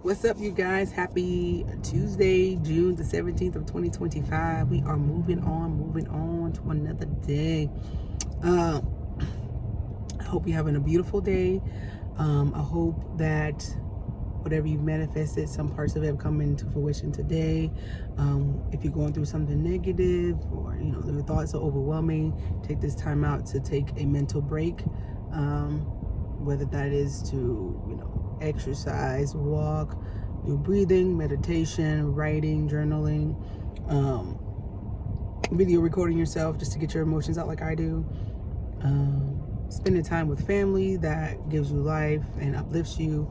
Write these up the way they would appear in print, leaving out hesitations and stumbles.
What's up, you guys? Happy Tuesday, June the 17th of 2025. We are moving on to another day. I hope you're having a beautiful day. I hope that whatever you've manifested, some parts of it have come into fruition today. If you're going through something negative or, your thoughts are overwhelming, take this time out to take a mental break. Whether that is to, exercise, walk, do breathing, meditation, writing, journaling, video recording yourself just to get your emotions out like I do. Spending time with family that gives you life and uplifts you.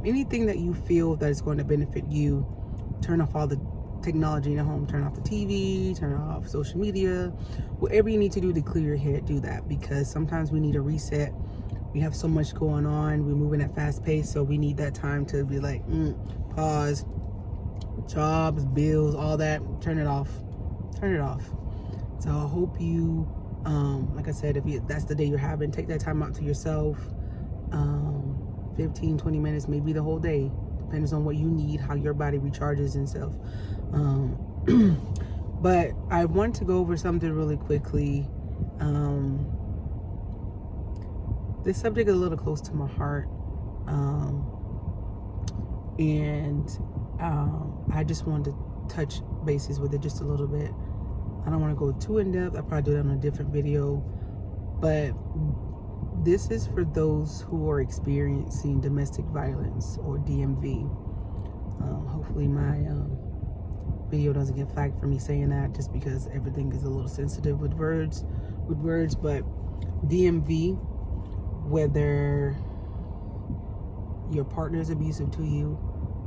Anything that you feel that is going to benefit you. Turn off all the technology in the home. Turn off the TV, turn off social media. Whatever you need to do to clear your head, do that, because sometimes we need a reset. We have so much going on. We're moving at fast pace, so we need that time to be like, pause, jobs, bills, all that. Turn it off. So I hope you, like I said, if that's the day you're having, take that time out to yourself. 15, 20 minutes, maybe the whole day. Depends on what you need, how your body recharges itself. But I want to go over something really quickly. This subject is a little close to my heart, and I just wanted to touch bases with it just a little bit. I don't want to go too in depth. I'll probably do that on a different video, but this is for those who are experiencing domestic violence or DMV. Hopefully my video doesn't get flagged for me saying that, just because everything is a little sensitive with words, but DMV, whether your partner is abusive to you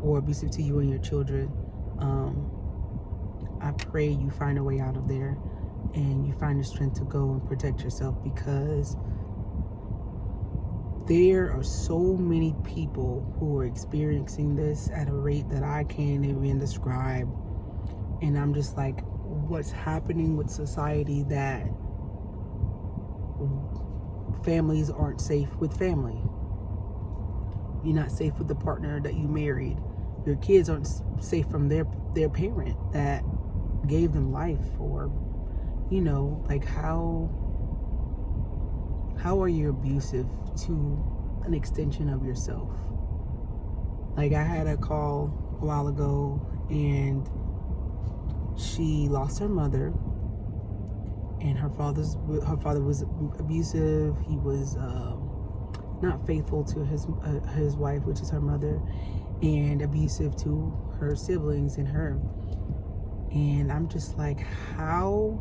or abusive to you and your children, I pray you find a way out of there and you find the strength to go and protect yourself, because there are so many people who are experiencing this at a rate that I can't even describe. And I'm just like, what's happening with society that families aren't safe with family? You're not safe with the partner that you married. Your kids aren't safe from their parent that gave them life, or like how are you abusive to an extension of yourself? Like, I had a call a while ago, and she lost her mother, and her father was abusive. He was not faithful to his wife, which is her mother, and abusive to her siblings and her. And I'm just like, how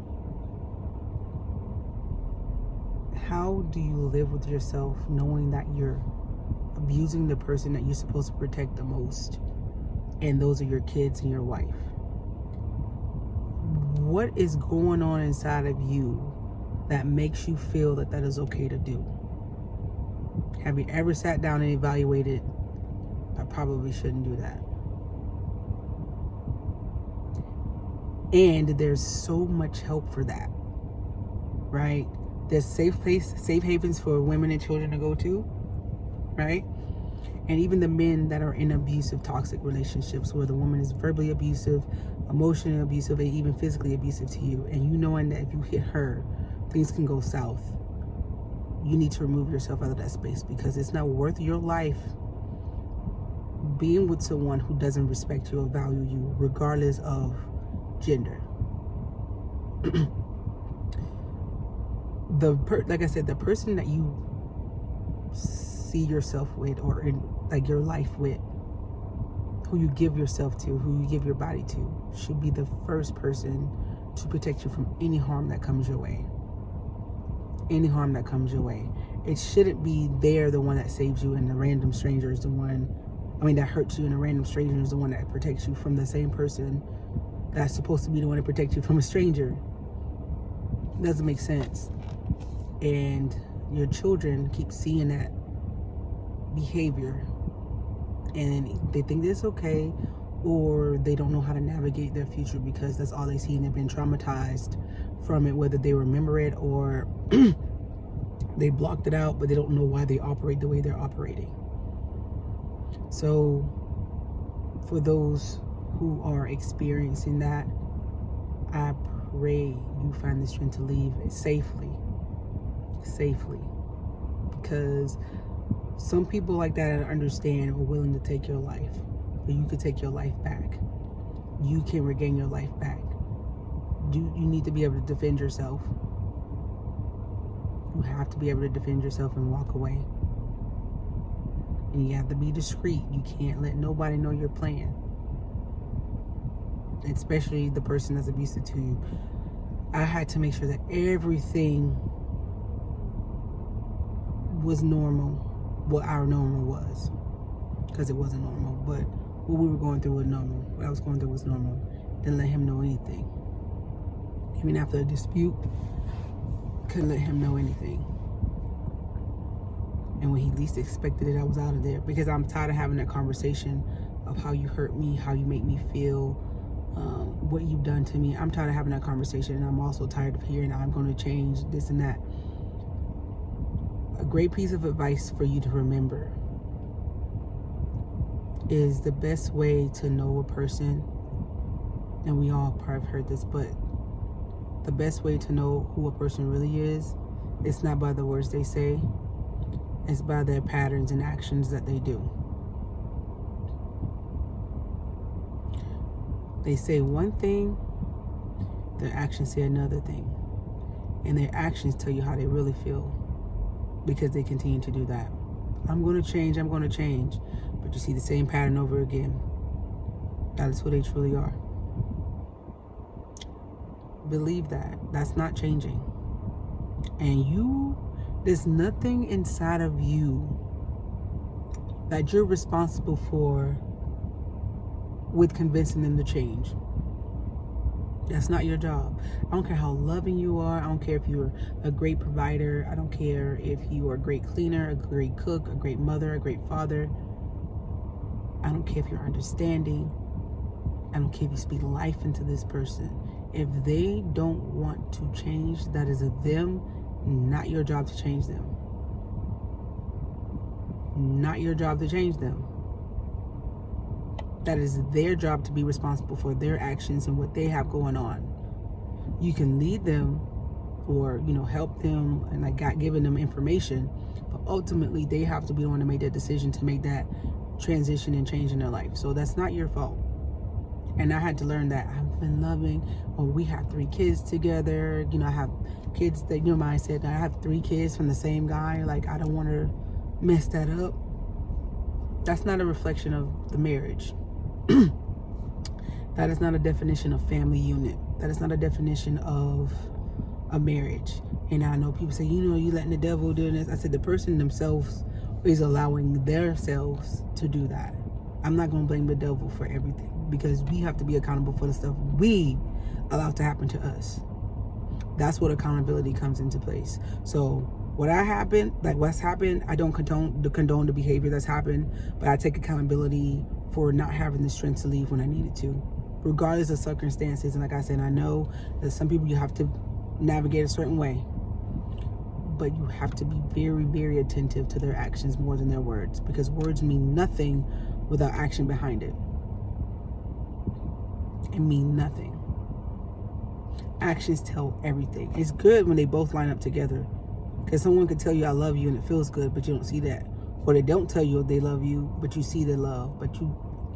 do you live with yourself knowing that you're abusing the person that you're supposed to protect the most, and those are your kids and your wife? What is going on inside of you that makes you feel that is okay to do? Have you ever sat down and evaluated, I probably shouldn't do that? And there's so much help for that, right? There's safe havens for women and children to go to, right? And even the men that are in abusive, toxic relationships where the woman is verbally abusive, emotionally abusive, and even physically abusive to you, and you knowing that if you hit her, things can go south. You need to remove yourself out of that space, because it's not worth your life being with someone who doesn't respect you or value you, regardless of gender. Like I said, the person that you see yourself with, or in like your life with, who you give yourself to, who you give your body to, should be the first person to protect you from any harm that comes your way. It shouldn't be the one that saves you, and the random stranger is the one, that hurts you, and the random stranger is the one that protects you from the same person that's supposed to be the one to protect you from a stranger. It doesn't make sense. And your children keep seeing that behavior, and they think it's okay, or they don't know how to navigate their future because that's all they see, and they've been traumatized from it, whether they remember it or they blocked it out, but they don't know why they operate the way they're operating. So for those who are experiencing that, I pray you find the strength to leave safely. Because some people like that understand are willing to take your life, but you could take your life back. You can regain your life back. You need to be able to defend yourself. You have to be able to defend yourself and walk away. And you have to be discreet. You can't let nobody know your plan, especially the person that's abusive to you. I had to make sure that everything was normal, what our normal was, because it wasn't normal, but what we were going through was normal. What I was going through was normal. Didn't let him know anything. Even after a dispute, couldn't let him know anything. And when he least expected it, I was out of there, because I'm tired of having that conversation of how you hurt me, how you make me feel, what you've done to me. I'm tired of having that conversation, and I'm also tired of hearing I'm going to change this and that. A great piece of advice for you to remember is the best way to know a person, and we all probably have heard this, but the best way to know who a person really is, it's not by the words they say, it's by their patterns and actions that they do. They say one thing, their actions say another thing, and their actions tell you how they really feel, because they continue to do that. I'm going to change, but you see the same pattern over again. That is who they truly are. Believe that. That's not changing. And there's nothing inside of you that you're responsible for with convincing them to change. That's not your job. I don't care how loving you are. I don't care if you're a great provider. I don't care if you are a great cleaner, a great cook, a great mother, a great father. I don't care if you're understanding. I don't care if you speak life into this person. If they don't want to change, that is them, not your job to change them. Not your job to change them. That is their job to be responsible for their actions and what they have going on. You can lead them or, help them and giving them information, but ultimately they have to be the one to make that decision, to make that transition and change in their life. So that's not your fault. And I had to learn that. I've been loving, we have 3 kids together. I have kids that, I said I have 3 kids from the same guy. I don't want to mess that up. That's not a reflection of the marriage. That is not a definition of family unit. That is not a definition of a marriage. And I know people say, you letting the devil do this. I said the person themselves is allowing themselves to do that. I'm not going to blame the devil for everything, because we have to be accountable for the stuff we allow to happen to us. That's what accountability comes into place. So what's happened, I don't condone the behavior that's happened, but I take accountability for not having the strength to leave when I needed to, regardless of circumstances. And like I said, I know that some people you have to navigate a certain way, but you have to be very, very attentive to their actions more than their words, because words mean nothing without action behind it. It mean nothing. Actions tell everything. It's good when they both line up together, because someone could tell you I love you and it feels good, but you don't see that. Or they don't tell you they love you, but you see their love, but you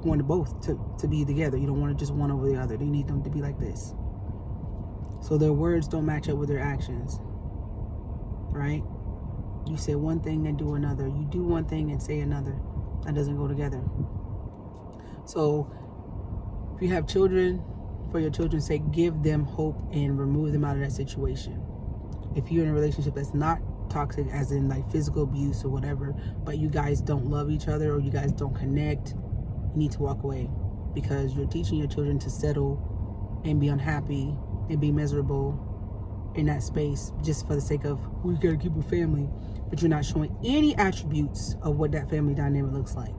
want both to be together. You don't want to just one over the other. You need them to be like this. So their words don't match up with their actions, right? You say one thing and do another. You do one thing and say another. That doesn't go together. So if you have children, for your children's sake, give them hope and remove them out of that situation. If you're in a relationship that's not toxic, as in physical abuse or whatever, but you guys don't love each other or you guys don't connect, you need to walk away, because you're teaching your children to settle and be unhappy and be miserable in that space just for the sake of, we gotta keep a family, but you're not showing any attributes of what that family dynamic looks like.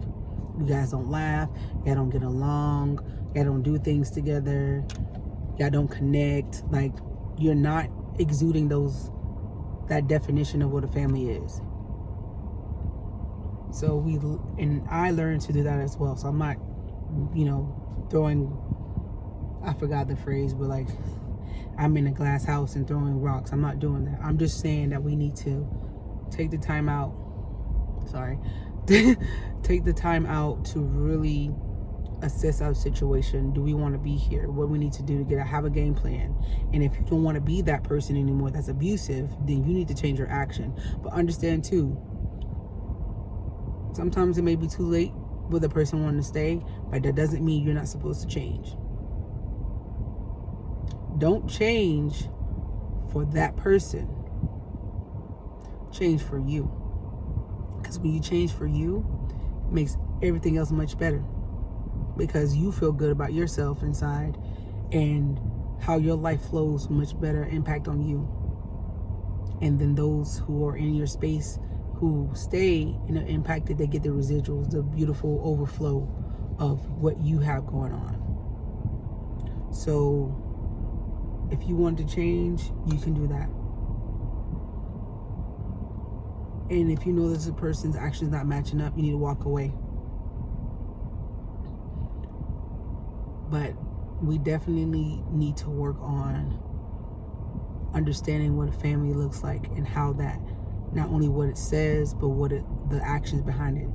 You guys don't laugh, y'all don't get along, y'all don't do things together, y'all don't connect. You're not exuding that definition of what a family is. So I learned to do that as well. So I'm not throwing, I forgot the phrase, but like, I'm in a glass house and throwing rocks. I'm not doing that. I'm just saying that we need to take the time out. Sorry. Take the time out to really assess our situation. Do we want to be here? What we need to do to have a game plan. And if you don't want to be that person anymore that's abusive, then you need to change your action. But understand too, sometimes it may be too late with a person wanting to stay, but that doesn't mean you're not supposed to change. Don't change for that person. Change for you. Because when you change for you, it makes everything else much better. Because you feel good about yourself inside, and how your life flows much better impact on you. And then those who are in your space who stay impacted, they get the residuals, the beautiful overflow of what you have going on. So if you want to change, you can do that. And if you know this person's actions not matching up, you need to walk away. But we definitely need to work on understanding what a family looks like, and how that, not only what it says, but the actions behind it.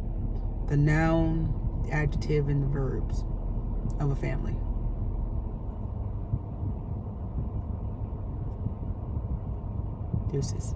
The noun, the adjective, and the verbs of a family. Deuces.